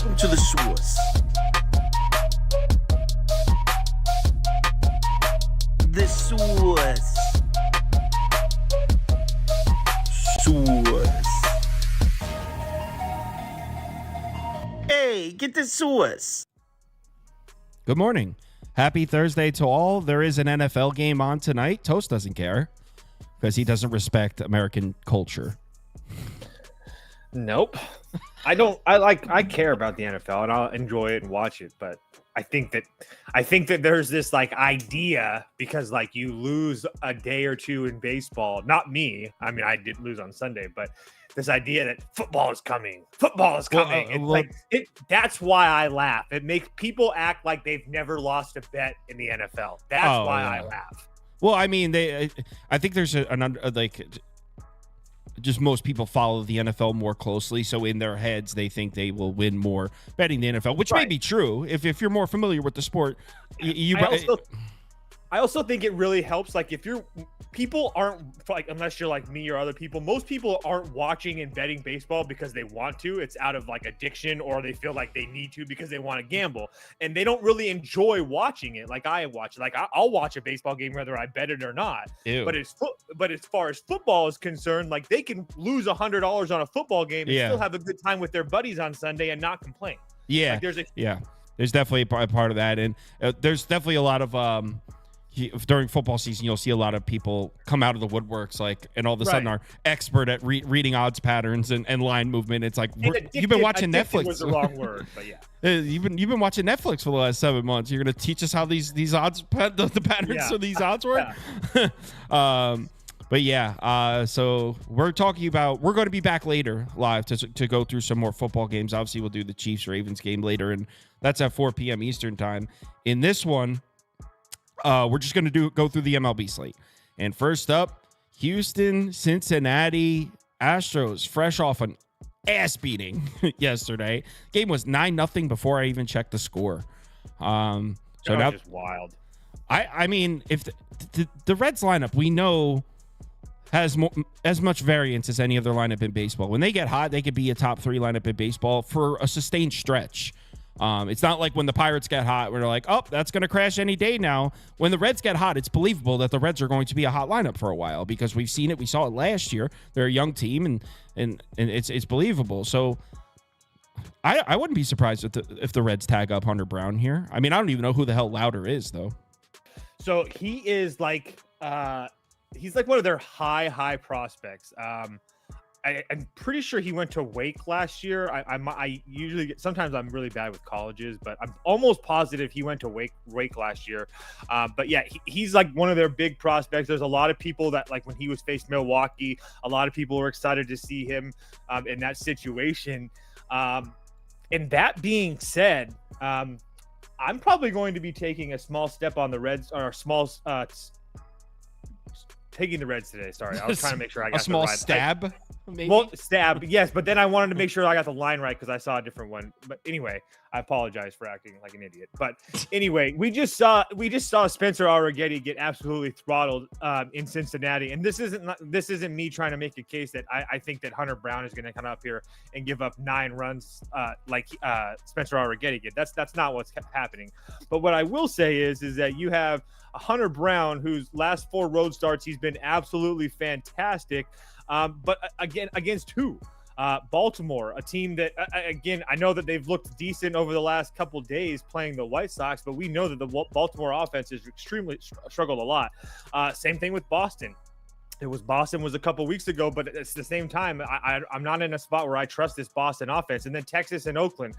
Welcome to the source. The source. Source. Hey, get the source. Good morning. Happy Thursday to all. There is an NFL game on tonight. Toast doesn't care because he doesn't respect American culture. Nope. I care about the NFL and I'll enjoy it and watch it, but I think that there's this like idea because like you lose a day or two in baseball. Not me. I mean, I did lose on Sunday, but this idea that football is coming. That's why I laugh. It makes people act like they've never lost a bet in the NFL. That's why I laugh. Well, I mean, I think there's just most people follow the NFL more closely, so in their heads they think they will win more betting the NFL, which may be true if you're more familiar with the sport. I also think it really helps. Like people aren't like, unless you're like me or other people, most people aren't watching and betting baseball because they want to. It's out of like addiction or they feel like they need to because they want to gamble and they don't really enjoy watching it. Like I watch, like I'll watch a baseball game whether I bet it or not. Ew. But as far as football is concerned, like they can lose $100 on a football game and still have a good time with their buddies on Sunday and not complain. Yeah. Like there's definitely a part of that. And there's definitely a lot of, during football season, you'll see a lot of people come out of the woodworks, like, and all of a sudden are expert at reading odds patterns and line movement. It's like you've been watching Netflix. Was the wrong word, but yeah. You've been watching Netflix for the last 7 months. You're going to teach us how these odds the patterns of these odds work. But yeah, so we're going to be back later live to go through some more football games. Obviously, we'll do the Chiefs-Ravens game later, and that's at 4 p.m. Eastern time. In this one, we're just going to go through the MLB slate. And first up, Houston, Cincinnati, Astros, fresh off an ass beating yesterday. Game was 9-0 before I even checked the score. So now just wild. I mean, if the Reds lineup we know has as much variance as any other lineup in baseball. When they get hot, they could be a top 3 lineup in baseball for a sustained stretch. It's not like when the Pirates get hot, where they're like, oh, that's going to crash any day now. When the Reds get hot, it's believable that the Reds are going to be a hot lineup for a while because we've seen it. We saw it last year. They're a young team, and it's believable. So I wouldn't be surprised if the Reds tag up Hunter Brown here. I mean, I don't even know who the hell Louder is, though. So he is like he's like one of their high prospects. I'm pretty sure he went to Wake last year. I usually sometimes I'm really bad with colleges, but I'm almost positive he went to Wake last year. But yeah, he's like one of their big prospects. There's a lot of people that like when he was faced Milwaukee, a lot of people were excited to see him in that situation. And that being said, I'm probably going to be taking a small step on the Reds or taking the Reds today. Sorry, I was trying to make sure I got a small the right stab. Maybe? Well, stab, yes, but then I wanted to make sure I got the line right because I saw a different one. But anyway, I apologize for acting like an idiot. But anyway, we just saw Spencer Arrighetti get absolutely throttled in Cincinnati, and this isn't me trying to make a case that I think that Hunter Brown is going to come up here and give up 9 runs like Spencer Arrighetti did. That's not what's happening. But what I will say is that you have Hunter Brown, whose last 4 road starts, he's been absolutely fantastic. But again, against who? Baltimore, a team that, again, I know that they've looked decent over the last couple days playing the White Sox, but we know that the Baltimore offense has extremely struggled a lot. Same thing with Boston. Boston was a couple weeks ago, but at the same time, I'm not in a spot where I trust this Boston offense. And then Texas and Oakland.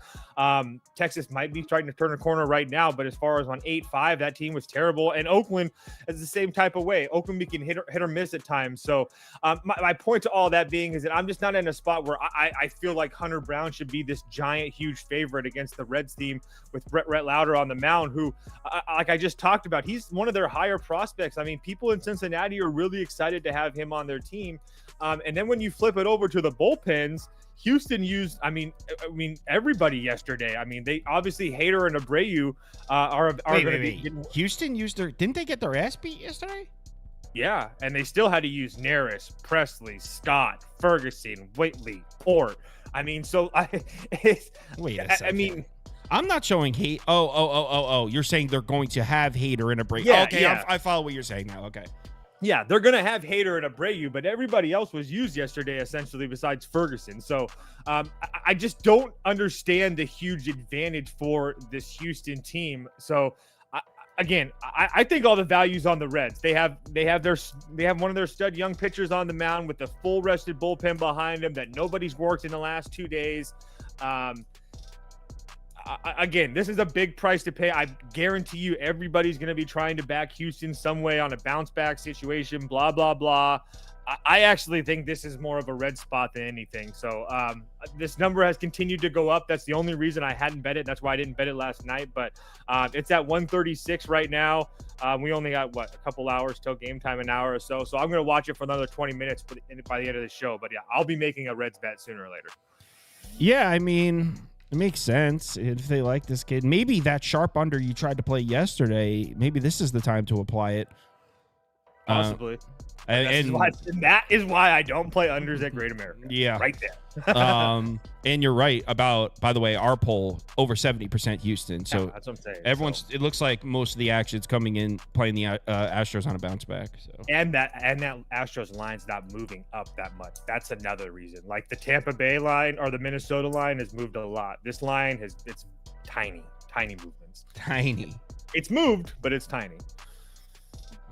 Texas might be trying to turn a corner right now, but as far as on 8-5, that team was terrible. And Oakland is the same type of way. Oakland can hit or miss at times. So my point to all that being is that I'm just not in a spot where I feel like Hunter Brown should be this giant, huge favorite against the Reds team with Brett Lauder on the mound, who, like I just talked about, he's one of their higher prospects. I mean, people in Cincinnati are really excited to have him on their team. And then when you flip it over to the bullpens, Houston used, I mean, everybody yesterday. I mean, they obviously Hader and Abreu are going to be. Houston used didn't they get their ass beat yesterday? Yeah, and they still had to use Neris, Presley, Scott, Ferguson, Whitley, Port. I mean, so Wait a second. I mean, I'm not showing hate. Oh. You're saying they're going to have Hader and Abreu. Yeah, okay, yeah. I follow what you're saying now. Okay. yeah, they're gonna have Hader and Abreu, but everybody else was used yesterday, essentially, besides Ferguson. So I just don't understand the huge advantage for this Houston team. So I think all the values on the Reds. They have one of their stud young pitchers on the mound with a full rested bullpen behind them that nobody's worked in the last 2 days. Again, this is a big price to pay. I guarantee you everybody's going to be trying to back Houston some way on a bounce back situation, blah, blah, blah. I actually think this is more of a red spot than anything. So this number has continued to go up. That's the only reason I hadn't bet it. That's why I didn't bet it last night. But it's at 136 right now. We only got, a couple hours till game time, an hour or so. So I'm going to watch it for another 20 minutes by the end of the show. But yeah, I'll be making a Reds bet sooner or later. Yeah, I mean, it makes sense if they like this kid. Maybe that sharp under you tried to play yesterday, maybe this is the time to apply it. Possibly. And that is why I don't play unders at Great America. Yeah. Right there. And you're right about, by the way, our poll over 70% Houston. So yeah, that's what I'm saying. It looks like most of the action's coming in playing the Astros on a bounce back. So and that Astros line's not moving up that much. That's another reason. Like the Tampa Bay line or the Minnesota line has moved a lot. This line it's tiny movements. Tiny. It's moved, but it's tiny.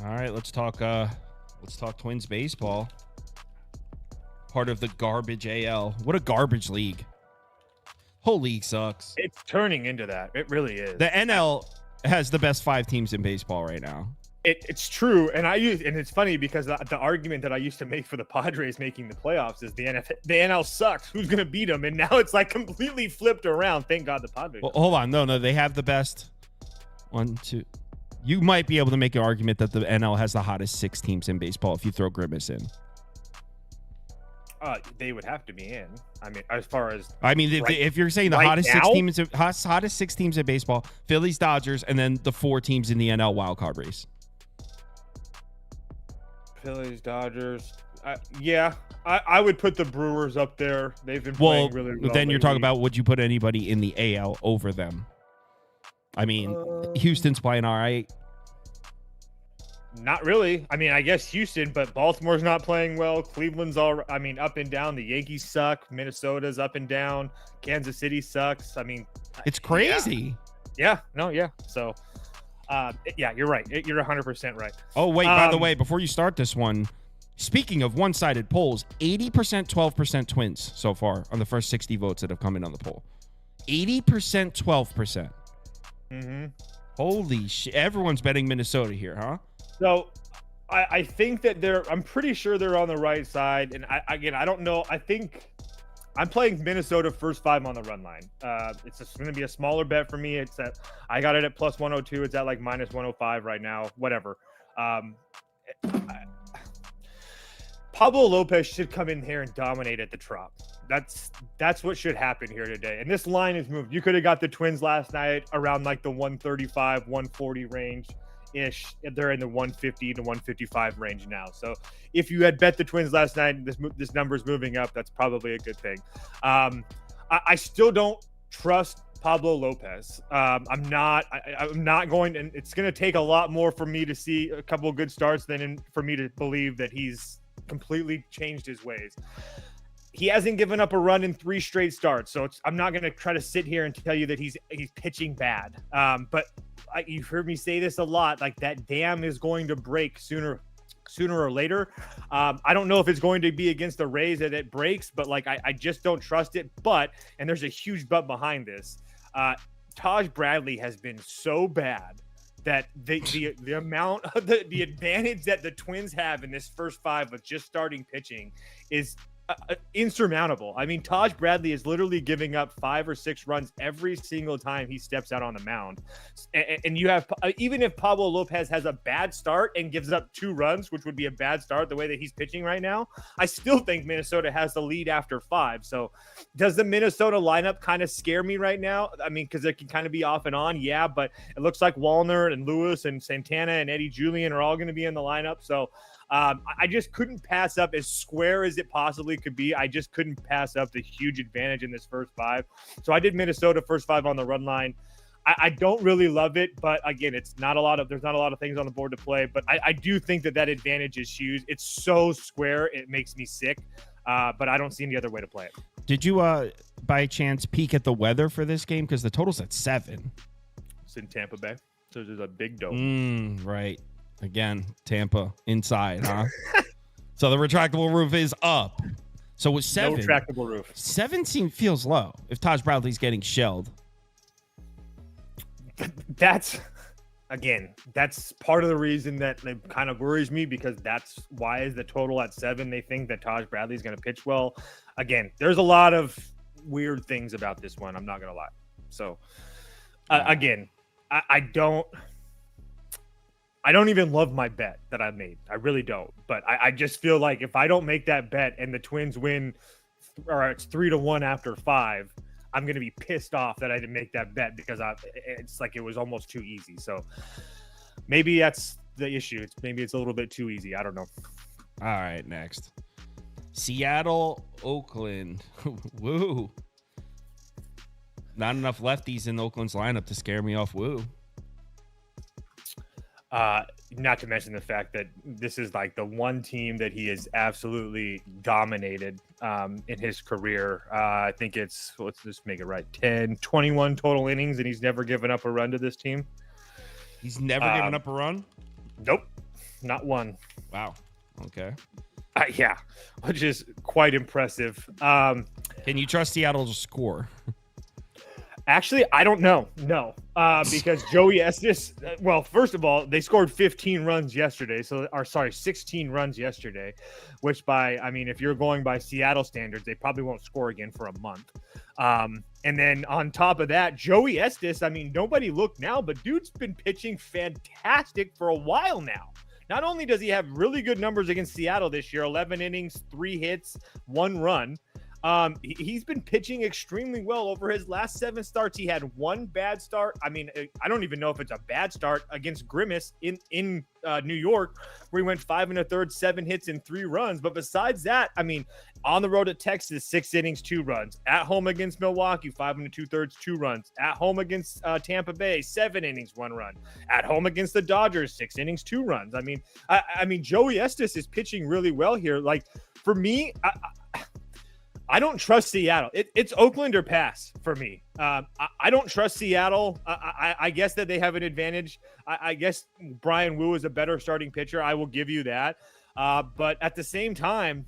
All right, let's talk Twins baseball. Part of the garbage AL. What a garbage league. Whole league sucks. It's turning into that. It really is. The NL has the best 5 teams in baseball right now. It's true, and it's funny because the argument that I used to make for the Padres making the playoffs is the NL sucks. Who's going to beat them? And now it's like completely flipped around. Thank God the Padres. Well, hold on, no, they have the best. 1, 2. You might be able to make an argument that the NL has the hottest 6 teams in baseball if you throw Grimace in. They would have to be in. I mean, as far as if you're saying the hottest 6 teams in baseball, Phillies, Dodgers, and then the 4 teams in the NL wildcard race. Phillies, Dodgers. I would put the Brewers up there. They've been playing really well. Then you're talking about, would you put anybody in the AL over them? I mean, Houston's playing all right. Not really. I mean, I guess Houston, but Baltimore's not playing well. Cleveland's up and down. The Yankees suck. Minnesota's up and down. Kansas City sucks. I mean, it's crazy. Yeah. So, you're right. You're 100% right. Oh, wait, by the way, before you start this one, speaking of one-sided polls, 80%, 12% Twins so far on the first 60 votes that have come in on the poll. 80%, 12%. Mm-hmm. Holy shit. Everyone's betting Minnesota here, huh? So I think that I'm pretty sure they're on the right side. And I don't know. I think I'm playing Minnesota first 5 on the run line. It's going to be a smaller bet for me. I got it at plus 102. It's at like minus 105 right now, whatever. Pablo Lopez should come in here and dominate at the Trop. That's what should happen here today. And this line is moved. You could have got the Twins last night around like the 135, 140 range ish. They're in the 150 to 155 range now. So if you had bet the Twins last night, this number is moving up. That's probably a good thing. I still don't trust Pablo Lopez. I'm not going, and it's going to take a lot more for me to see a couple of good starts for me to believe that he's completely changed his ways. He hasn't given up a run in 3 straight starts, so I'm not going to try to sit here and tell you that he's pitching bad. But you've heard me say this a lot, like that dam is going to break sooner or later. I don't know if it's going to be against the Rays that it breaks, but like I just don't trust it. And there's a huge but behind this. Taj Bradley has been so bad that the amount of the advantage that the Twins have in this first 5 of just starting pitching is insurmountable. I mean, Taj Bradley is literally giving up 5 or 6 runs every single time he steps out on the mound. And you have, even if Pablo Lopez has a bad start and gives up 2 runs, which would be a bad start the way that he's pitching right now, I still think Minnesota has the lead after 5. So does the Minnesota lineup kind of scare me right now? I mean, because it can kind of be off and on. Yeah, but it looks like Wallner and Lewis and Santana and Eddie Julian are all going to be in the lineup. So I just couldn't pass up, as square as it possibly could be. I just couldn't pass up the huge advantage in this first 5. So I did Minnesota first 5 on the run line. I don't really love it, but again, there's not a lot of things on the board to play, but I do think that advantage is huge. It's so square. It makes me sick. But I don't see any other way to play it. Did you, by chance, peek at the weather for this game? Because the total's at 7. It's in Tampa Bay, so there's a big dome. Right. Again, Tampa inside, huh? So the retractable roof is up. So with 7, no retractable roof. 7 feels low if Taj Bradley's getting shelled. That's part of the reason that it kind of worries me, because that's why is the total at 7. They think that Taj Bradley's going to pitch well. Again, there's a lot of weird things about this one. I'm not going to lie. So again, I don't even love my bet that I made. I really don't. But I just feel like if I don't make that bet and the Twins win, or it's 3-1 after 5, I'm going to be pissed off that I didn't make that bet, because it's like it was almost too easy. So maybe that's the issue. Maybe it's a little bit too easy. I don't know. All right, next. Seattle, Oakland. Woo. Not enough lefties in Oakland's lineup to scare me off. Woo. Not to mention the fact that this is like the one team that he has absolutely dominated in his career. I think it's, let's just make it right, 21 total innings, and he's never given up a run to this team. He's never given up a run? Nope, not one. Wow. Okay. Yeah, which is quite impressive. Can you trust Seattle to score? Actually, I don't know. No, because Joey Estes, well, first of all, they scored 15 runs yesterday. 16 runs yesterday, which if you're going by Seattle standards, they probably won't score again for a month. And then on top of that, Joey Estes, nobody looked now, but dude's been pitching fantastic for a while now. Not only does he have really good numbers against Seattle this year, 11 innings, 3 hits, 1 run. He's been pitching extremely well over his last 7 starts. He had 1 bad start. I don't even know if it's a bad start, against Grimace in New York, where he went 5 1/3, 7 hits and 3 runs. But besides that, on the road at Texas, 6 innings, 2 runs. At home against Milwaukee, 5 2/3, 2 runs. At home against Tampa Bay, 7 innings, 1 run. At home against the Dodgers, 6 innings, 2 runs. Joey Estes is pitching really well here. Like, for me, I don't trust Seattle. It's Oakland or pass for me. I don't trust Seattle. I guess that they have an advantage. I guess Brian Wu is a better starting pitcher. I will give you that. But at the same time,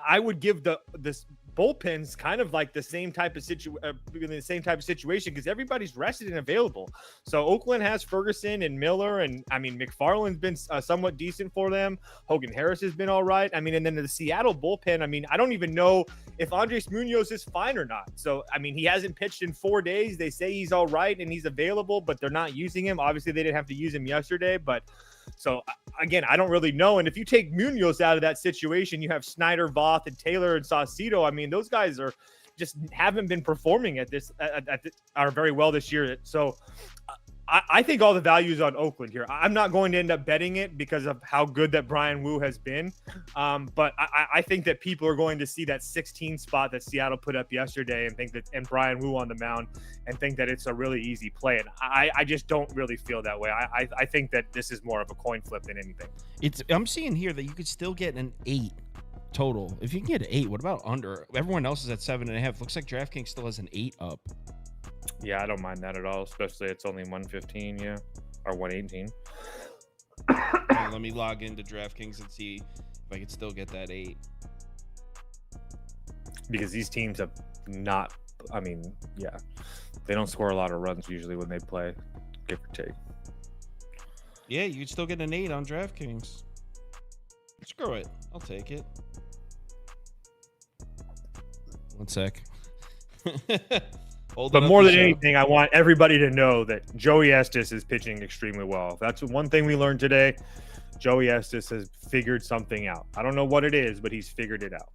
I would give this bullpen's kind of like the same type of situation, because everybody's rested and available. So Oakland has Ferguson and Miller, and McFarland's been somewhat decent for them. Hogan Harris has been all right. And then the Seattle bullpen, I don't even know if Andres Munoz is fine or not. So he hasn't pitched in 4 days. They say he's all right and he's available, but they're not using him. Obviously they didn't have to use him yesterday, but so again, I don't really know. And if you take Munoz out of that situation, you have Snyder, Voth, and Taylor and Saucedo. Those guys are just haven't been performing are very well this year. So I think all the value is on Oakland here. I'm not going to end up betting it because of how good that Brian Wu has been. But I think that people are going to see that 16 spot that Seattle put up yesterday and Brian Wu on the mound and think that it's a really easy play. And I just don't really feel that way. I think that this is more of a coin flip than anything. I'm seeing here that you could still get an 8 total. If you can get an 8, what about under? Everyone else is at 7.5. Looks like DraftKings still has an 8 up. Yeah, I don't mind that at all, especially it's only 115, yeah, or 118. Let me log into DraftKings and see if I can still get that 8. Because these teams have not, they don't score a lot of runs usually when they play, give or take. Yeah, you could still get an 8 on DraftKings. Screw it. I'll take it. One sec. But more than anything, I want everybody to know that Joey Estes is pitching extremely well. That's one thing we learned today. Joey Estes has figured something out. I don't know what it is, but he's figured it out.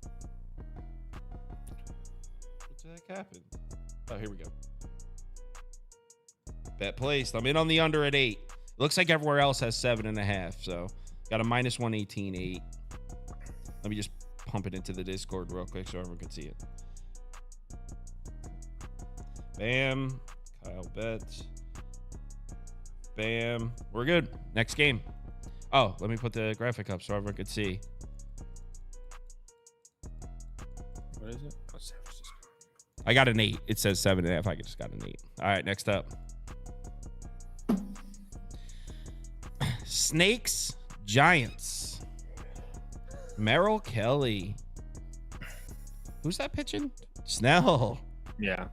What the heck happened? Oh, here we go. Bet placed. I'm in on the under at 8. Looks like everywhere else has 7.5. So got a minus 118 8. Let me just pump it into the Discord real quick so everyone can see it. Bam. Kyle bets. Bam. We're good. Next game. Oh, let me put the graphic up so everyone could see. What is it? Oh, San Francisco. I got an 8. It says 7.5. I just got an 8. All right, next up. Snakes, Giants. Merrill Kelly. Who's that pitching? Snell. Yeah.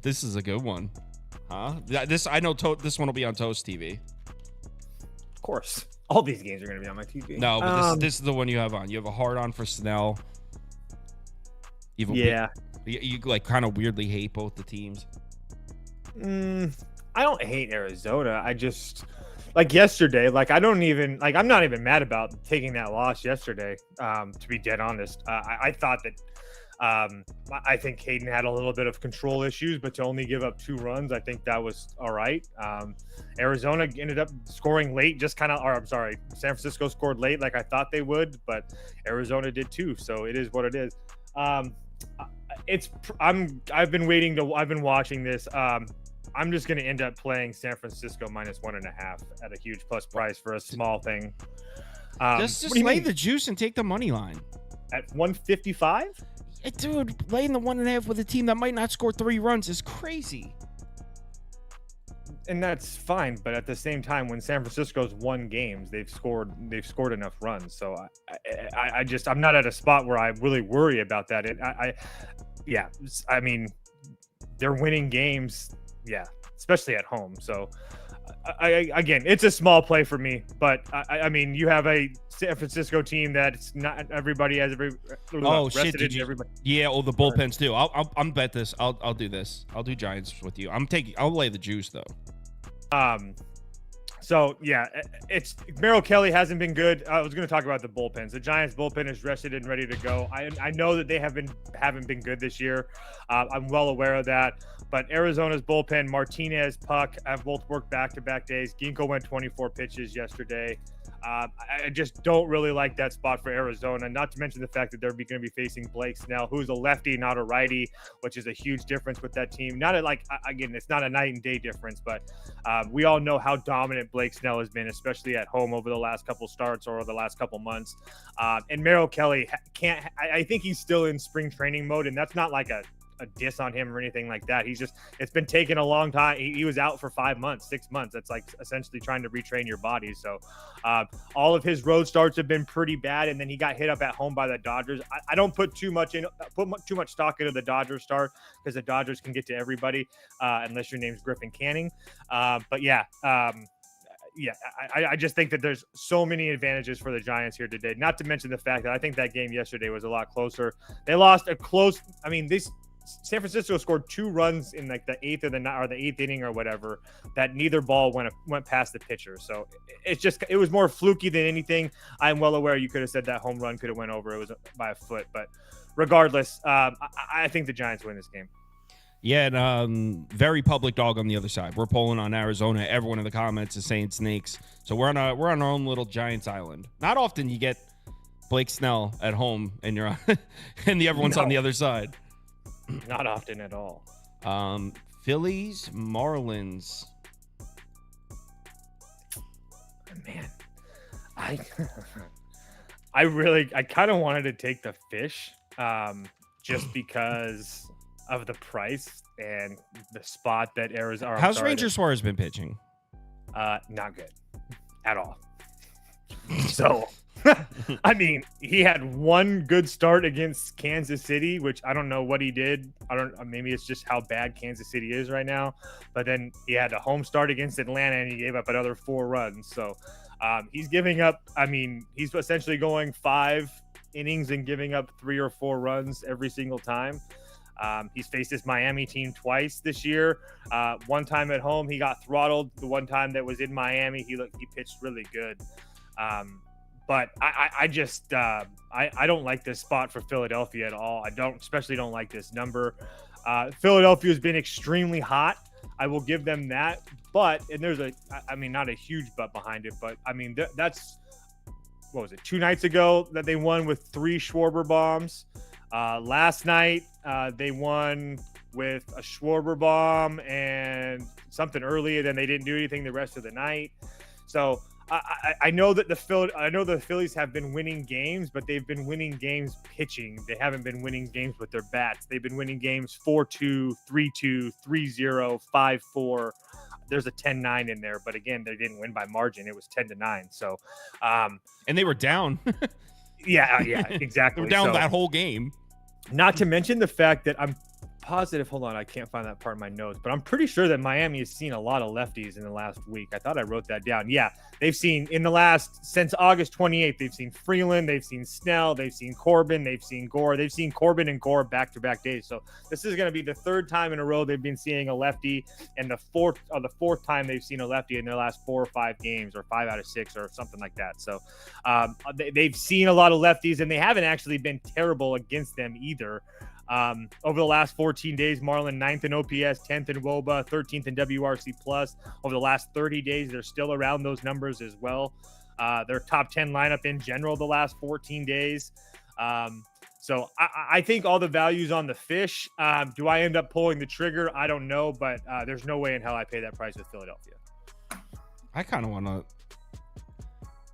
This is a good one. Huh? This I know this one will be on Toast TV. Of course. All these games are going to be on my TV. No, but this is the one you have on. You have a hard on for Snell. You like kind of weirdly hate both the teams. I don't hate Arizona. I just like yesterday. Like I'm not even mad about taking that loss yesterday. To be dead honest, I thought that. I think Hayden had a little bit of control issues, but to only give up 2 runs, I think that was all right. Arizona ended up scoring late, San Francisco scored late like I thought they would, but Arizona did too. So it is what it is. I've been watching this. I'm just going to end up playing San Francisco minus 1.5 at a huge plus price for a small thing. Just lay the juice and take the money line at 155. Dude, laying the 1.5 with a team that might not score 3 runs is crazy. And that's fine, but at the same time, when San Francisco's won games, they've scored enough runs. So I'm not at a spot where I really worry about that. I mean, they're winning games, especially at home. So again, it's a small play for me, but I mean, you have a San Francisco team that's not everybody has every. Oh shit! Did you? Everybody. Yeah. Oh, the bullpens too. I'll bet this. I'll do this. I'll do Giants with you. I'll lay the juice though. So yeah, it's Merrill Kelly hasn't been good. I was going to talk about the bullpens. The Giants bullpen is rested and ready to go. I know that they haven't been good this year. I'm well aware of that. But Arizona's bullpen, Martinez, Puck, have both worked back-to-back days. Ginkgo went 24 pitches yesterday. I just don't really like that spot for Arizona, not to mention the fact that they're going to be facing Blake Snell, who's a lefty, not a righty, which is a huge difference with that team. It's not a night and day difference, but we all know how dominant Blake Snell has been, especially at home over the last couple starts or the last couple months. And Merrill Kelly I think he's still in spring training mode, and that's not like a diss on him or anything like that. It's been taking a long time. He was out for 5 months, 6 months. That's like essentially trying to retrain your body. So all of his road starts have been pretty bad. And then he got hit up at home by the Dodgers. I don't put too much stock into the Dodgers start because the Dodgers can get to everybody unless your name's Griffin Canning. I just think that there's so many advantages for the Giants here today. Not to mention the fact that I think that game yesterday was a lot closer. They lost a close. I mean, San Francisco scored 2 runs in like the 8th or the 8th inning or whatever. That neither ball went past the pitcher. So it was more fluky than anything. I'm well aware you could have said that home run could have went over. It was by a foot, but regardless, I think the Giants win this game. Yeah, and very public dog on the other side. We're polling on Arizona. Everyone in the comments is saying Snakes. So we're on our own little Giants island. Not often you get Blake Snell at home and you're on, and everyone's on the other side. Not often at all. Phillies, Marlins. Man, I kind of wanted to take the fish just because of the price and the spot that Arizona. How's Ranger Suarez been pitching? Not good at all. So, I mean, he had one good start against Kansas City, which I don't know what he did. Maybe it's just how bad Kansas City is right now. But then he had a home start against Atlanta and he gave up another 4 runs. So he's giving up. I mean, he's essentially going 5 innings and giving up 3 or 4 runs every single time. He's faced this Miami team twice this year. One time at home, he got throttled. The one time that was in Miami, he pitched really good. But I don't like this spot for Philadelphia at all. Especially don't like this number. Philadelphia has been extremely hot. I will give them that. But, and there's not a huge but behind it, but I mean, that's, what was it, 2 nights ago that they won with 3 Schwarber bombs. Last night, they won with a Schwarber bomb and something early, and then they didn't do anything the rest of the night. So I know that the Phillies have been winning games, but they've been winning games pitching. They haven't been winning games with their bats. They've been winning games 4-2, 3-2, 3-0, 5-4. There's a 10-9 in there, but again, they didn't win by margin. It was 10-9. So, and they were down. yeah, exactly. They were down that whole game. Not to mention the fact that I'm positive. Hold on, I can't find that part of my notes, but I'm pretty sure that Miami has seen a lot of lefties in the last week. I thought I wrote that down. Yeah, they've seen since August 28th, they've seen Freeland, they've seen Snell, they've seen Corbin, they've seen Gore. They've seen Corbin and Gore back-to-back days. So this is going to be the 3rd time in a row they've been seeing a lefty, and the fourth time they've seen a lefty in their last 4 or 5 games, or 5 out of 6, or something like that. So they've seen a lot of lefties, and they haven't actually been terrible against them either. Over the last 14 days, Marlin 9th in OPS, 10th in WOBA, 13th in WRC+. Over the last 30 days, they're still around those numbers as well. Their top 10 lineup in general the last 14 days. So I think all the values on the fish. Do I end up pulling the trigger? I don't know, but there's no way in hell I pay that price with Philadelphia. I kind of want to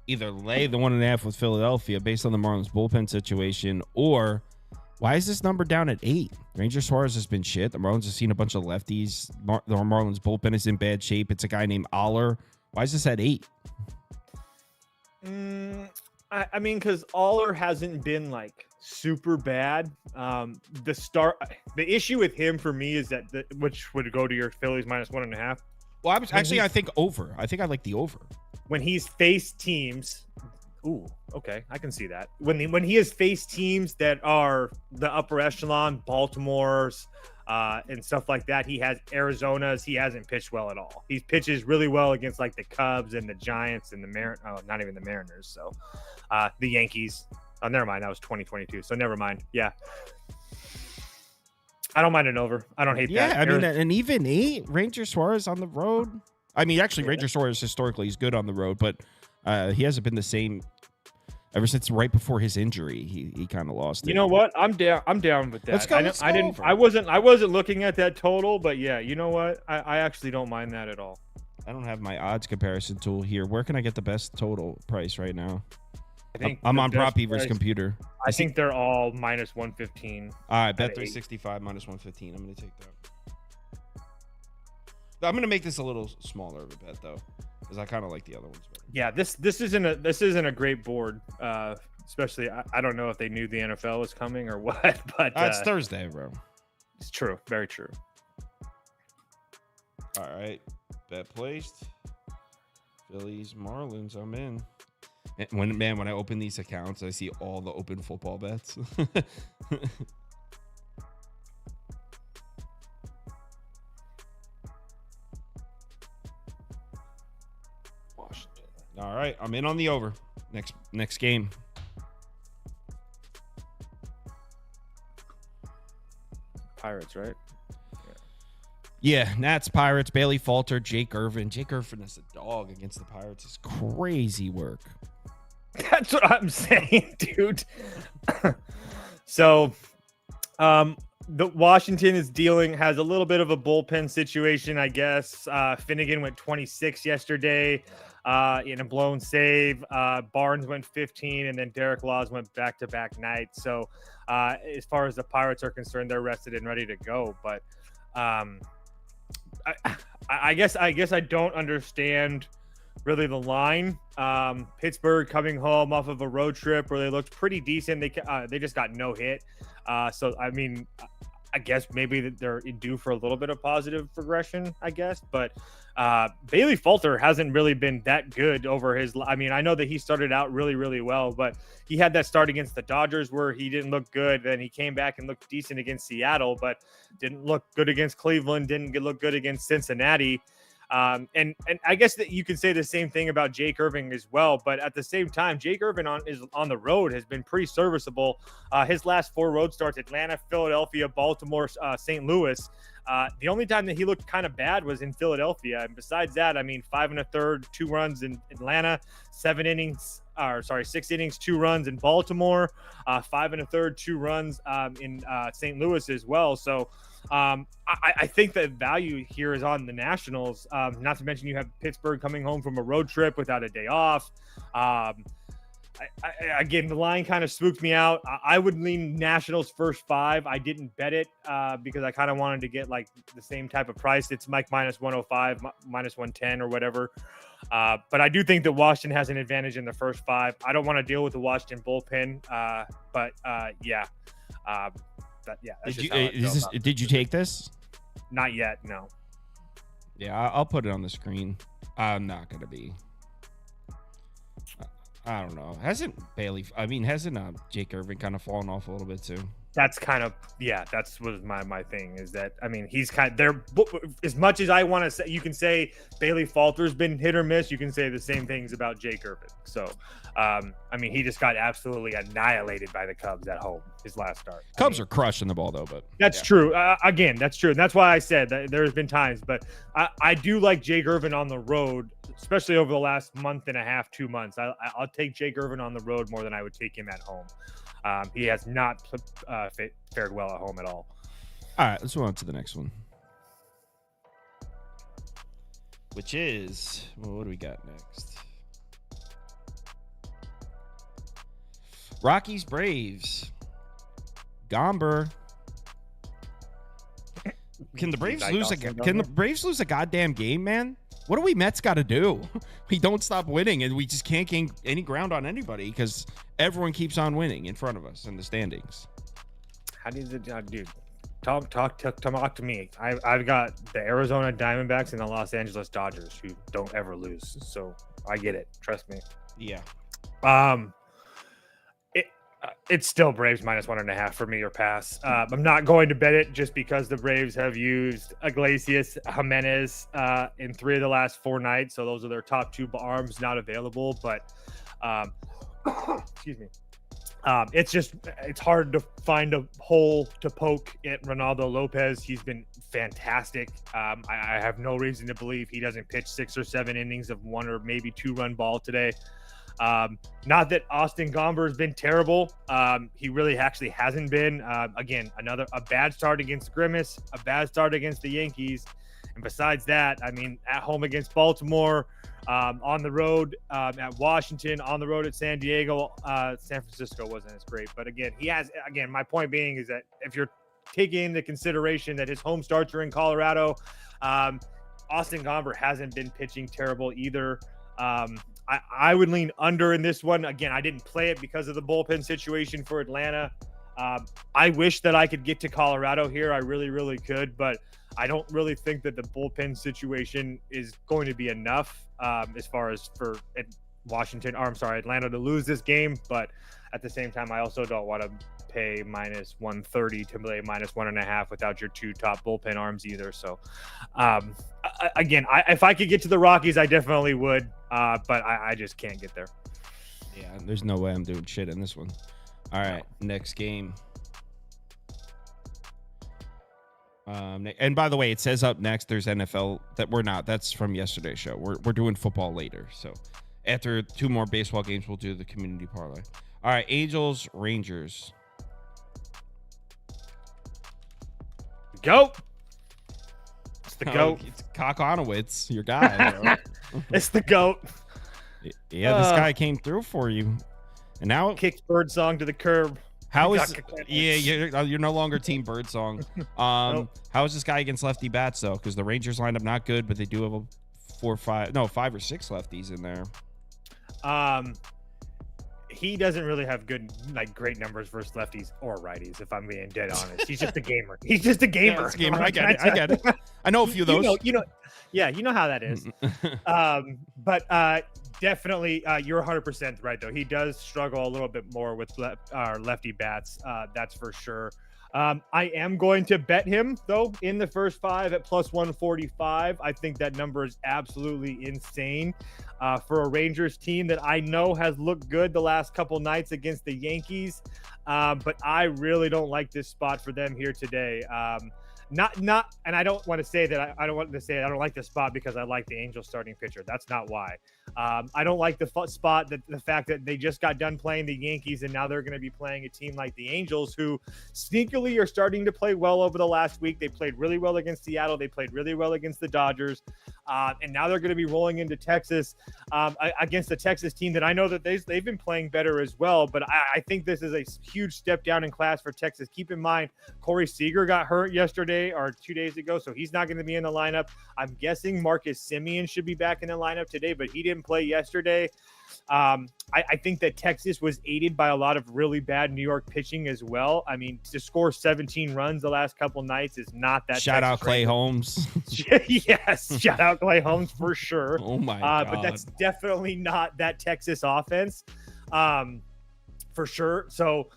either lay the 1.5 with Philadelphia based on the Marlins bullpen situation, or why is this number down at 8? Ranger Suarez has been shit. The Marlins have seen a bunch of lefties. The Marlins bullpen is in bad shape. It's a guy named Aller. Why is this at 8? I mean, because Aller hasn't been like super bad. The issue with him for me is that which would go to your Phillies minus 1.5. Well, I think over. I think I like the over. When he's faced teams. Ooh, okay, I can see that. When he has faced teams that are the upper echelon, Baltimore's, and stuff like that, he has Arizona's. He hasn't pitched well at all. He pitches really well against like the Cubs and the Giants and not even the Mariners. So, the Yankees. Oh, never mind. That was 2022. So never mind. Yeah, I don't mind an over. I don't hate that. Yeah, I mean, and even 8 Ranger Suarez on the road. I mean, actually, Ranger Suarez historically is good on the road, but he hasn't been the same ever since right before his injury. He kind of lost it. You know what? I'm down with that. Let's go. I wasn't looking at that total, but yeah, you know what? I actually don't mind that at all. I don't have my odds comparison tool here. Where can I get the best total price right now? I think I'm on Prop Beaver's computer. I think they're all minus 115. All right, bet 365 minus 115. I'm going to take that. I'm going to make this a little smaller of a bet though, because I kind of like the other ones better. Yeah, this isn't a great board. Especially, I don't know if they knew the NFL was coming or what, but it's Thursday, bro. It's true, very true. All right, bet placed. Phillies, Marlins. I'm in. And when I open these accounts, I see all the open football bets. Washington. All right, I'm in on the over. Next game. Pirates, right? Yeah, Nats, Pirates, Bailey Falter, Jake Irvin. Jake Irvin is a dog against the Pirates. It's crazy work. That's what I'm saying, dude. So, the Washington has a little bit of a bullpen situation, I guess. Finnegan went 26 yesterday in a blown save. Barnes went 15, and then Derek Laws went back-to-back nights. So, as far as the Pirates are concerned, they're rested and ready to go. But I guess I don't understand really the line. Pittsburgh coming home off of a road trip where they looked pretty decent. They just got no hit. So I mean, I guess maybe that they're due for a little bit of positive progression, I guess. But Bailey Falter hasn't really been that good over his. I mean, I know that he started out really, really well, but he had that start against the Dodgers where he didn't look good. Then he came back and looked decent against Seattle, but didn't look good against Cleveland, didn't look good against Cincinnati. And I guess that you can say the same thing about Jake Irving as well, but at the same time, Jake Irving on the road has been pretty serviceable. His last 4 road starts: Atlanta, Philadelphia, Baltimore, St. Louis. The only time that he looked kind of bad was in Philadelphia, and besides that, I mean, 5 1/3, 2 runs in Atlanta, 6 innings, 2 runs in Baltimore, 5 1/3, 2 runs in St. Louis as well. So I think the value here is on the Nationals. Not to mention you have Pittsburgh coming home from a road trip without a day off. Again, the line kind of spooked me out. I would lean Nationals first 5. I didn't bet it because I kind of wanted to get like the same type of price. It's like minus 105, minus 110 or whatever. But I do think that Washington has an advantage in the first 5. I don't want to deal with the Washington bullpen. Yeah. Did you take this? Not yet, no. Yeah, I'll put it on the screen. I'm not gonna be. I don't know. Hasn't Jake Irving kind of fallen off a little bit too? That's kind of, that's was my thing is that, I mean, he's kind of there. As much as I want to say, you can say Bailey Falter's been hit or miss. You can say the same things about Jake Irving. So, I mean, he just got absolutely annihilated by the Cubs at home his last start. Cubs are crushing the ball though, but that's true. Again, that's true. And that's why I said that there's been times, but I do like Jake Irving on the road, especially over the last month and a half, 2 months. I'll take Jake Irving on the road more than I would take him at home. He has not fared well at home at all. All right, let's move on to the next one, which is, what do we got next? Rockies Braves. Gomber. Can the Braves lose a goddamn game, man? What do we Mets got to do? We don't stop winning, and we just can't gain any ground on anybody because everyone keeps on winning in front of us in the standings. How do you, dude? Talk to me. I've got the Arizona Diamondbacks and the Los Angeles Dodgers who don't ever lose, so I get it. Trust me. Yeah. It's still Braves minus 1.5 for me or pass. I'm not going to bet it just because the Braves have used Iglesias, Jimenez in 3 of the last 4 nights. So those are their top 2 arms not available. But excuse me. It's hard to find a hole to poke at Ronaldo Lopez. He's been fantastic. I have no reason to believe he doesn't pitch 6 or 7 innings of 1 or maybe 2-run ball today. Not that Austin Gomber has been terrible. He really actually hasn't been. Again, a bad start against Grimace, a bad start against the Yankees. And besides that, I mean, at home against Baltimore, on the road at Washington, on the road at San Diego, San Francisco wasn't as great. But again, my point being is that if you're taking into consideration that his home starts are in Colorado, Austin Gomber hasn't been pitching terrible either. I would lean under in this one. Again, I didn't play it because of the bullpen situation for Atlanta. I wish that I could get to Colorado here. I really, really could, but I don't really think that the bullpen situation is going to be enough as far as for Atlanta to lose this game. But at the same time, I also don't want to pay minus 130 to play minus 1.5 without your 2 top bullpen arms either. So again, if I could get to the Rockies, I definitely would, but I just can't get there. Yeah, there's no way I'm doing shit in this one. All right, next game. And by the way, it says up next there's NFL that we're not. That's from yesterday's show. We're doing football later. So after 2 more baseball games, we'll do the community parlay. All right, Angels, Rangers. Go. It's the GOAT. It's Kokonowitz, your guy. It's the GOAT. Yeah, this guy came through for you. And now kicks Birdsong to the curb. You're no longer team Birdsong. Nope. How is this guy against lefty bats though? Because the Rangers lineup not good, but they do have 5 or 6 lefties in there. he doesn't really have great numbers versus lefties or righties, if I'm being dead honest. He's just a gamer. He's just a gamer. Yeah, it's a gamer. I get it. I know a few of those. Yeah, you know how that is. But definitely, you're 100% right, though. He does struggle a little bit more with lefty bats. That's for sure. I am going to bet him, though, in the first 5 at plus 145. I think that number is absolutely insane for a Rangers team that I know has looked good the last couple nights against the Yankees. But I really don't like this spot for them here today. And I don't want to say that I don't like this spot because I like the Angels starting pitcher. That's not why. I don't like the spot that the fact that they just got done playing the Yankees and now they're going to be playing a team like the Angels, who sneakily are starting to play well over the last week. They played really well against Seattle. They played really well against the Dodgers. And now they're going to be rolling into Texas against the Texas team that I know that they've been playing better as well. But I think this is a huge step down in class for Texas. Keep in mind, Corey Seager got hurt yesterday or 2 days ago, so he's not going to be in the lineup. I'm guessing Marcus Semien should be back in the lineup today, but he didn't play yesterday. I think that Texas was aided by a lot of really bad New York pitching as well. I mean, to score 17 runs the last couple nights is not that. Shout out Clay Holmes. Yes, shout out Clay Holmes for sure. Oh my God. But that's definitely not that Texas offense, for sure. So,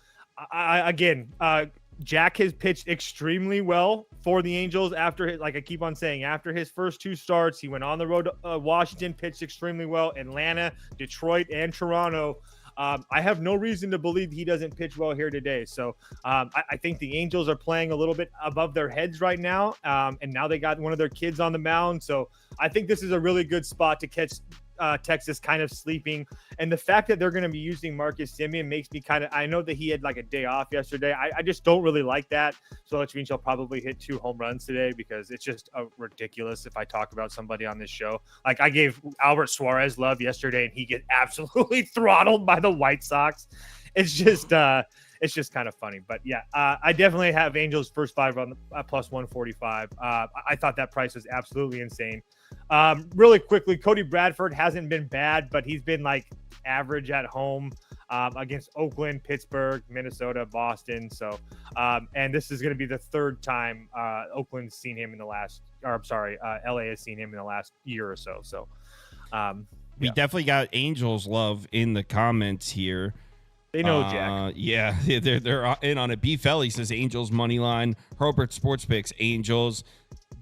Jack has pitched extremely well for the Angels after, like I keep on saying, after his first 2 starts. He went on the road to Washington, pitched extremely well. Atlanta, Detroit, and Toronto. I have no reason to believe he doesn't pitch well here today. So I think the Angels are playing a little bit above their heads right now. And now they got one of their kids on the mound. So I think this is a really good spot to catch Texas kind of sleeping. And the fact that they're going to be using Marcus Semien makes me I know that he had like a day off yesterday. I just don't really like that. So that means he'll probably hit 2 home runs today, because it's just ridiculous if I talk about somebody on this show. Like, I gave Albert Suarez love yesterday and he gets absolutely throttled by the White Sox. It's just kind of funny. But yeah, I definitely have Angels first 5 on plus 145. I thought that price was absolutely insane. Really quickly, Cody Bradford hasn't been bad, but he's been like average at home against Oakland, Pittsburgh, Minnesota, Boston. So, and this is going to be the 3rd time Oakland's seen him in the last, LA has seen him in the last year or so. So, we definitely got Angels love in the comments here. They know Jack. Yeah, they're in on it. B. Felly says Angels money line. Herbert Sports Picks Angels.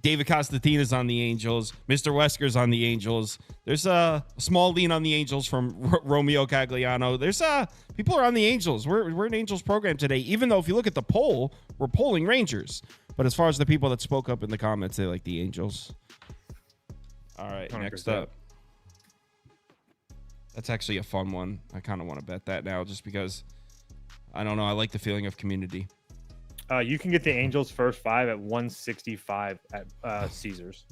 David Constantina's on the Angels. Mr. Wesker's on the Angels. There's a small lean on the Angels from Romeo Cagliano. There's people are on the Angels. We're an Angels program today. Even though if you look at the poll, we're polling Rangers. But as far as the people that spoke up in the comments, they like the Angels. All right, 100%. Next up. That's actually a fun one. I kind of want to bet that now just because, I don't know, I like the feeling of community. You can get the Angels first 5 at 165 at Caesars.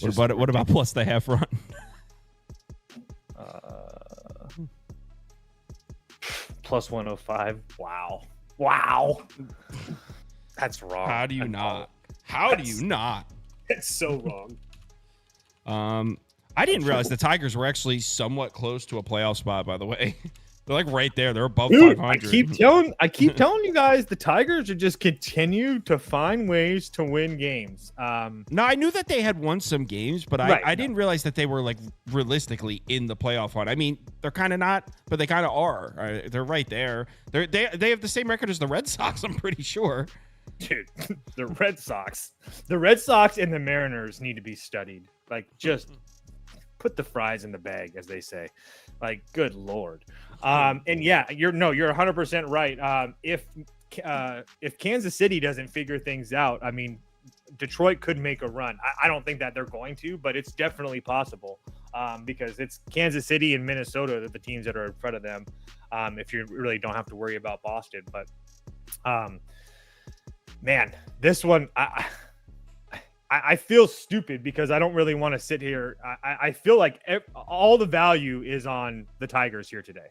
What about plus the half run? Plus 105. Wow. That's wrong. How do you not? That's so wrong. I didn't realize the Tigers were actually somewhat close to a playoff spot, by the way. They're like right there. They're above 500. I keep telling you guys, the Tigers are just continue to find ways to win games. No, I knew that they had won some games, but I didn't realize that they were like realistically in the playoff hunt. I mean, they're kind of not, but they kind of are. They're right there. They have the same record as the Red Sox, I'm pretty sure. Dude, the Red Sox and the Mariners need to be studied. Like, just put the fries in the bag, as they say. Like, good Lord. And yeah, you're 100% right. If Kansas City doesn't figure things out, I mean, Detroit could make a run. I don't think that they're going to, but it's definitely possible because it's Kansas City and Minnesota that the teams that are in front of them. If you really don't have to worry about Boston, but man, this one, I feel stupid because I don't really want to sit here. I feel like all the value is on the Tigers here today.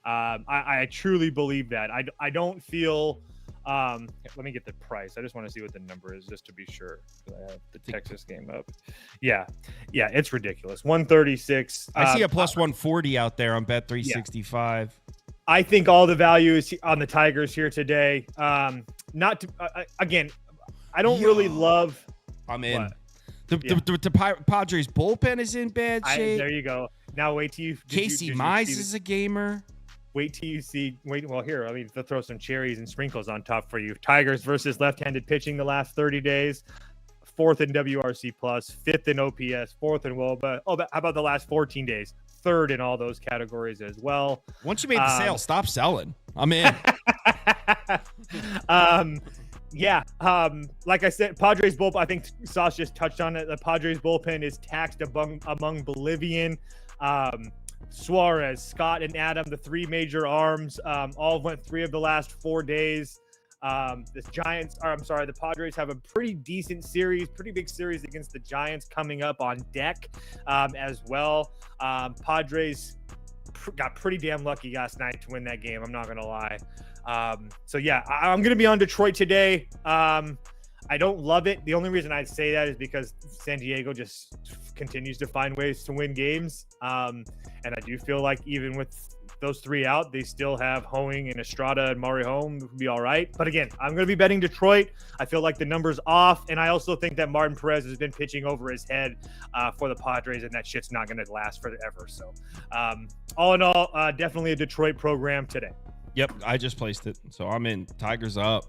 I truly believe that. I don't feel Let me get the price. I just want to see what the number is just to be sure. I have the Texas game up. Yeah, it's ridiculous. 136. I see a plus 140 out there on Bet 365. Yeah. I think all the value is on the Tigers here today. Not to, again, I don't really love. I'm in. What? The Padres bullpen is in bad shape. There you go. Now wait till you. Casey Mize is a gamer. Wait till you see. Well, here, I mean, they'll throw some cherries and sprinkles on top for you. Tigers versus left-handed pitching the last 30 days. 4th in WRC plus, 5th in OPS, 4th in WOBA. Oh, but how about the last 14 days? 3rd in all those categories as well. Once you made the sale, stop selling. I'm in. Like I said, Padres bullpen, I think Sauce just touched on it. The Padres bullpen is taxed among Bolivian. Suarez, Scott, and Adam, the 3 major arms, all went 3 of the last 4 days. The Padres have a pretty decent series, pretty big series against the Giants coming up on deck as well. Padres got pretty damn lucky last night to win that game. I'm not going to lie. I'm going to be on Detroit today. I don't love it. The only reason I'd say that is because San Diego just continues to find ways to win games. And I do feel like even with those 3 out, they still have Hoeing and Estrada and Maury Home would be all right. But again, I'm going to be betting Detroit. I feel like the number's off. And I also think that Martin Perez has been pitching over his head for the Padres, and that shit's not going to last forever. So all in all, definitely a Detroit program today. Yep, I just placed it. So I'm in. Tigers up.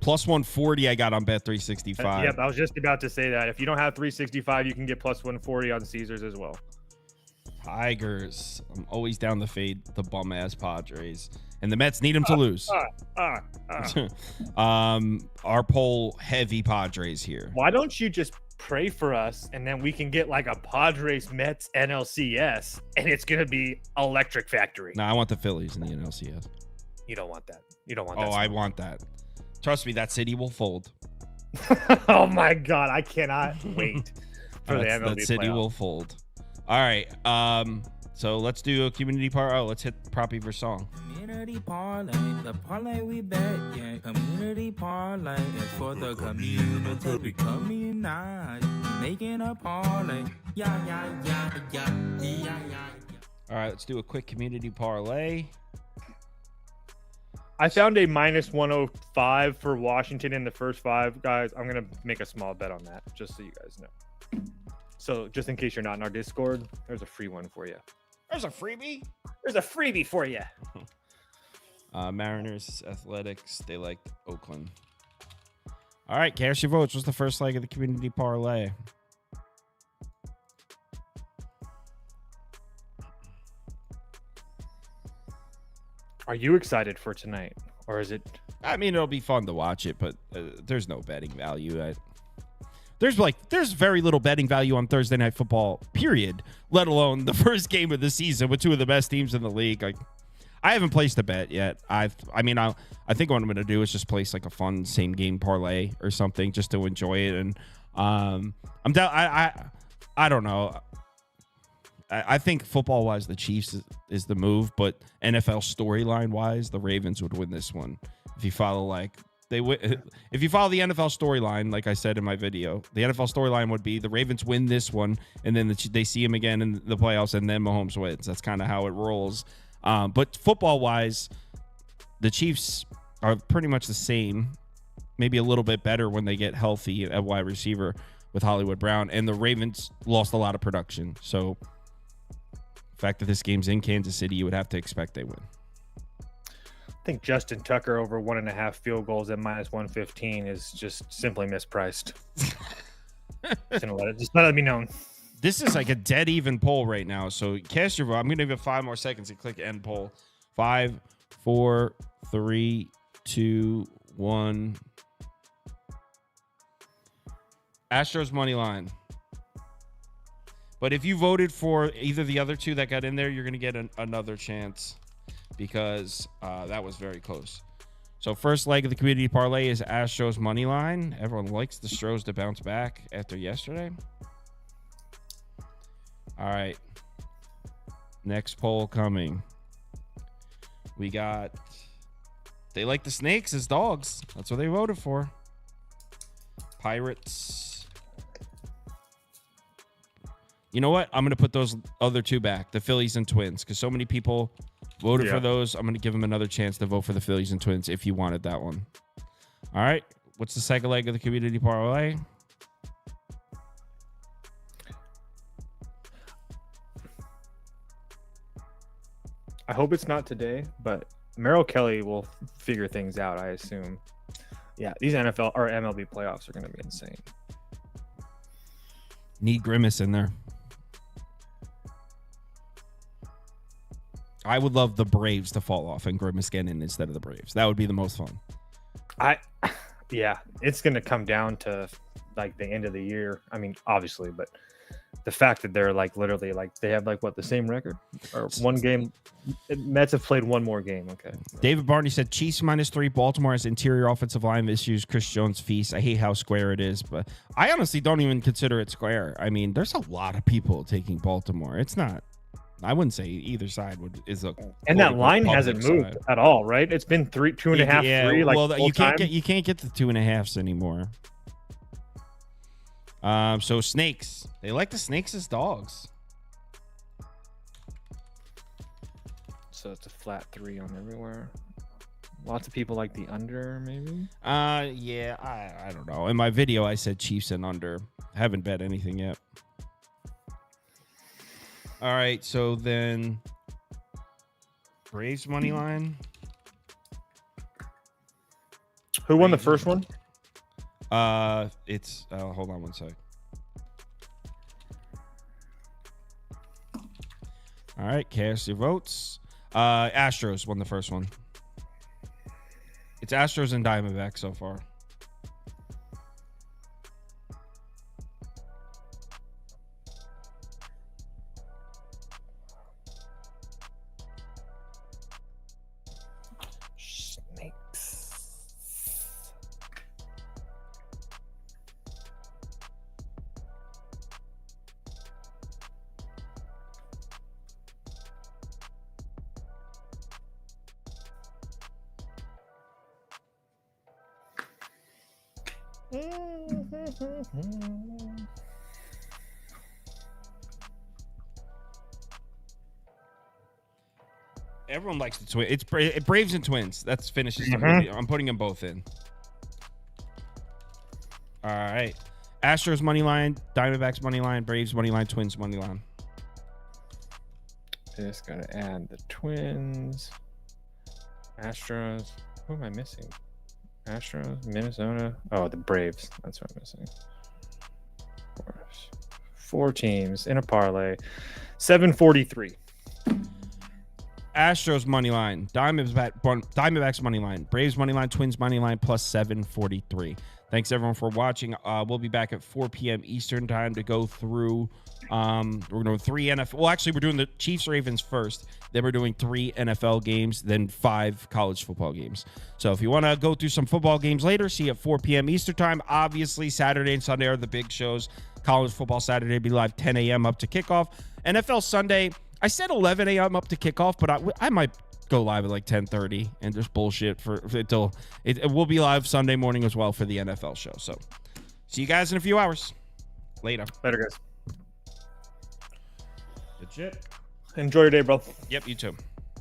Plus 140 I got on Bet 365. Yep, I was just about to say that. If you don't have 365, you can get plus 140 on Caesars as well. Tigers. I'm always down to fade the bum-ass Padres. And the Mets need them to lose. Our poll, heavy Padres here. Why don't you just pray for us, and then we can get like a Padres Mets NLCS, and it's going to be electric factory. No, I want the Phillies in the NLCS. You don't want that. You don't want that. Oh, I want that. Trust me, that city will fold. Oh my God, I cannot wait for the MLB That city playoff. will fold. All right, so let's do a community parlay. Oh, let's hit Proppy for song. Community parlay, the parlay we bet, yeah. Community parlay is for the community. We coming nice, making a parlay. Yeah. All right, let's do a quick community parlay. I found a minus 105 for Washington in the first 5, guys. I'm gonna make a small bet on that, just so you guys know. So just in case you're not in our Discord, there's a free one for you. There's a freebie? There's a freebie for you. Mariners, Athletics, they like Oakland. All right, cast your votes. What's the first leg of the community parlay? Are you excited for tonight, or is it? I mean, it'll be fun to watch it, but there's no betting value. There's very little betting value on Thursday Night Football, period, let alone the first game of the season with 2 of the best teams in the league. Like, I haven't placed a bet yet. I think what I'm going to do is just place like a fun same game parlay or something just to enjoy it. And I'm down. I don't know. I think football wise, the Chiefs is the move, but NFL storyline wise, the Ravens would win this one. If you follow if you follow the NFL storyline, like I said in my video, the NFL storyline would be the Ravens win this one, and then they see him again in the playoffs, and then Mahomes wins. That's kind of how it rolls. But football-wise, the Chiefs are pretty much the same, maybe a little bit better when they get healthy at wide receiver with Hollywood Brown, and the Ravens lost a lot of production. So the fact that this game's in Kansas City, you would have to expect they win. I think Justin Tucker over 1.5 field goals at minus 115 is just simply mispriced. Just let it be known. This is like a dead even poll right now. So cast your vote. I'm going to give it 5 more seconds to click end poll. 5, 4, 3, 2, 1. Astros money line. But if you voted for either the other 2 that got in there, you're going to get another chance because that was very close. So first leg of the community parlay is Astros money line. Everyone likes the Stros to bounce back after yesterday. All right. Next poll coming. We got They like the Snakes as dogs. That's what they voted for. Pirates. You know what? I'm going to put those other two back, the Phillies and Twins, because so many people voted for those. I'm going to give them another chance to vote for the Phillies and Twins if you wanted that one. All right. What's the second leg of the community parlay? I hope it's not today, but Merrill Kelly will figure things out, I assume. Yeah, these NFL or MLB playoffs are going to be insane. Need Grimace in there. I would love the Braves to fall off and Grimace get in instead of the Braves. That would be the most fun. Yeah, it's going to come down to like the end of the year. I mean, obviously, but the fact that they're like literally like they have like what the same record or one game. Mets have played one more game. Okay. David Barney said Chiefs -3. Baltimore has interior offensive line issues. Chris Jones feast. I hate how square it is, but I honestly don't even consider it square. I mean, there's a lot of people taking Baltimore. It's not. I wouldn't say either side is a. And that line hasn't moved at all, right? It's been 2.5, 3. Like well, you can't get the 2.5s anymore. So Snakes. They like the Snakes as dogs. So it's a flat 3 on everywhere. Lots of people like the under, maybe. Yeah, I don't know. In my video, I said Chiefs and under. I haven't bet anything yet. All right, so then Braves money line. Who won the first one? It's hold on one sec. All right, cast your votes. Astros won the first one. It's Astros and Diamondbacks so far. Everyone likes the twins. It's Braves and Twins. That's finishes. I'm putting them both in. All right. Astros money line, Diamondbacks money line, Braves money line, Twins money line. Just gotta add the Twins, Astros. Who am I missing? Astros, Minnesota. Oh, the Braves. That's what I'm missing. Of course. 4 teams in a parlay. 743. Astros money line, Diamondbacks money line, Braves money line, Twins money line plus 743. Thanks everyone for watching. We'll be back at 4 p.m. Eastern time to go through. We're doing 3 NFL. Well, actually, we're doing the Chiefs Ravens first. Then we're doing 3 NFL games, then 5 college football games. So if you want to go through some football games later, see you at 4 p.m. Eastern time. Obviously, Saturday and Sunday are the big shows. College football Saturday will be live 10 a.m. up to kickoff. NFL Sunday, I said 11 a.m. up to kickoff, but I might go live at like 10:30 and just bullshit until it will be live Sunday morning as well for the NFL show. So see you guys in a few hours. Later, guys. Legit. Enjoy your day, bro. Yep, you too.